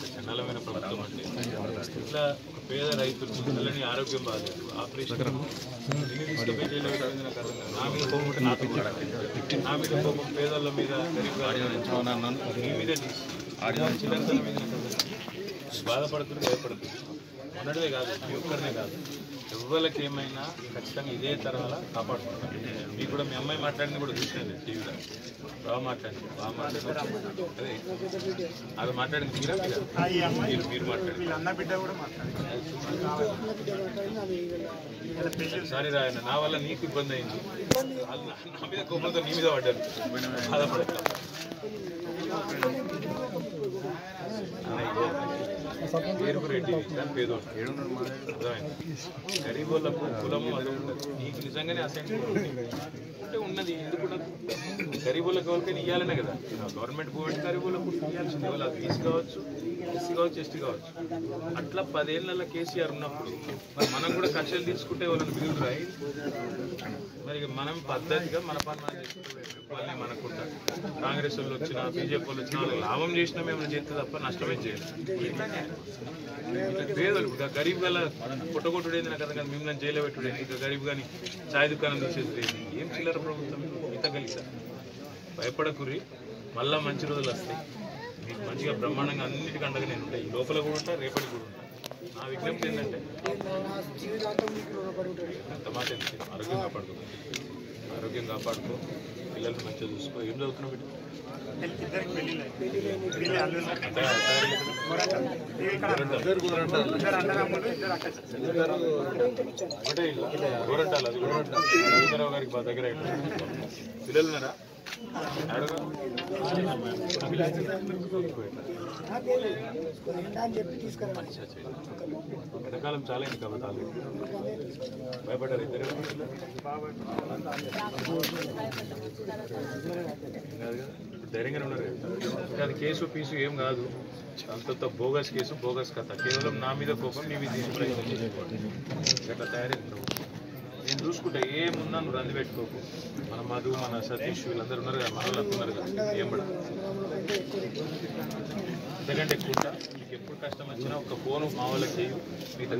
చండాలమైన ప్రభుత్వం అంటే ఇట్లా పేద రైతులు పిల్లలని ఆరోగ్యం బాగాలేదు ఆపరేషన్ తీసుకుపోయి జైల్లో పెట్టింది నాకు అర్థం కాదు. నా మీద కోపం పేదల మీద మీ మీద చిన్నతనం మీద బాధపడుతుంది భయపడుతుంది మొన్నటిదే కాదు మీ ఒక్కరినే కాదు ఎవరికి ఏమైనా ఖచ్చితంగా ఇదే తరహాలో కాపాడుకుంటాం. మీకు కూడా మీ అమ్మాయి మాట్లాడింది కూడా చూసాను టీవీలో బాగా మాట్లాడింది అదే అది మాట్లాడింది మీరు మాట్లాడింది సారీ రాయన నా వల్ల నీకు ఇబ్బంది అయింది నా మీద కోపంతో నీ మీద పడ్డారు బాధపడతా పేరుకు రెడ్డి దాని పేదోడు అర్థమైంది గరీబ్ వాళ్ళకు కులము అది ఉండదు నీకు నిజంగానే అసైన్మెంట్ అంటే ఉన్నది ఎందుకు గరీబ్ వాళ్ళకి ఎవరికైనా ఇవ్వాలనే కదా గవర్నమెంట్ గవర్నమెంట్ గరీబ్ వాళ్ళకు ఇవ్వాల్సింది వాళ్ళు అది తీసుకోవచ్చు ఎస్సీ కావచ్చు ఎస్టీ కావచ్చు అట్లా 10 ఏళ్ళ కేసీఆర్ ఉన్నప్పుడు మరి మనం కూడా కక్షలు తీసుకుంటే వాళ్ళని బిగులు రాయి మరి మనం పద్ధతిగా మన పని మనం చేసుకుంటే వాళ్ళని మనకుంటా కాంగ్రెస్ వాళ్ళు వచ్చినా బీజేపీ వాళ్ళు వచ్చినా వాళ్ళకి లాభం చేసినా మేము చేస్తే తప్ప నష్టమే చేయాలి పేదలు ఇక గరీబ్ గల పుట్టగొట్టుడేది నాకు అర్థం కాదు మిమ్మల్ని జైల్లో పెట్టుడేది ఇక గరీబ్ కానీ ఛాయ్ దుకాణం తీసేది ఏం చిల్లర ప్రభుత్వం ఇంత కలిసా భయపడకుర్రి మళ్ళా మంచి రోజులు వస్తాయి మీకు మంచిగా బ్రహ్మాండంగా అన్నిటికీ అండగా నేను ఉంటాయి ఈ లోపల కూడా ఉంటా రేపటి కూడా ఉంటా నా విజ్ఞప్తి ఏంటంటే అంత మాట ఎందుకు ఆరోగ్యం కాపాడుకో పిల్లల్ని మంచిగా చూసుకో ఏం చదువుతున్నావు బిడ్డ ఒకటే గోరంటాలు అది రవీంద్రరావు గారికి మా దగ్గర పిల్లలు ఉన్నారా ఎండాకాలం చాలా అయింది కాబట్టి భయపడ్డారు ఇద్దరు ధైర్యంగానే ఉన్నారు అది కేసు పీసు ఏం కాదు అంత బోగస్ కేసు బోగస్ కథ కేవలం నా మీద కోపం నీ మీద తీసి ప్రయత్నం చేసుకోవాలి గట్లా తయారైంది నేను చూసుకుంటా ఏమున్నా నువ్వు రంది పెట్టుకోకు మన మధు మన సతీష్ వీళ్ళందరూ ఉన్నారు కదా మన వాళ్ళు ఉన్నారు కదా ఏం పడ అంతకంటే ఎక్కువ ఉంటా నీకు ఎప్పుడు కష్టం వచ్చినా ఒక ఫోను మా వాళ్ళకి చేయు మిగతా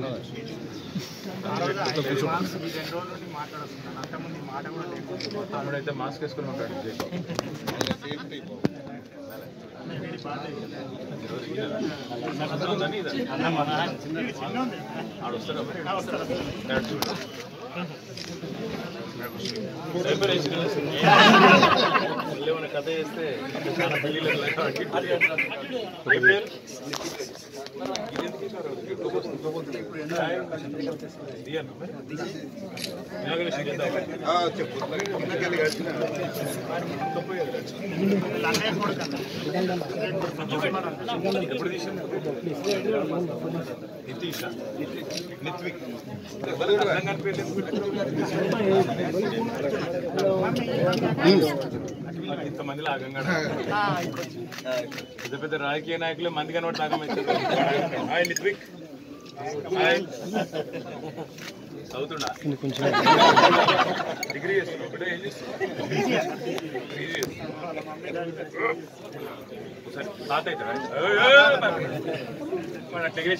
తమ్ముడైతే మాస్క్ వేసుకుని ఉంటాడు ఆడొస్తారా మళ్ళీ మన కథ చేస్తే చాలా పెళ్ళిళ్ళు ఎప్పుడు తీసింది నితీష నిత్విక్ ఇంతమందిలో ఆగంగా పెద్ద పెద్ద రాజకీయ నాయకులు మంది కనబడి ఆగమవుతారు హాయ్ నిత్విక్ చదువుతుండా డిగ్రీ చేస్తున్నావు ఒకటే ఏం చేస్తున్నావు తాత అవుతారా డిగ్రీ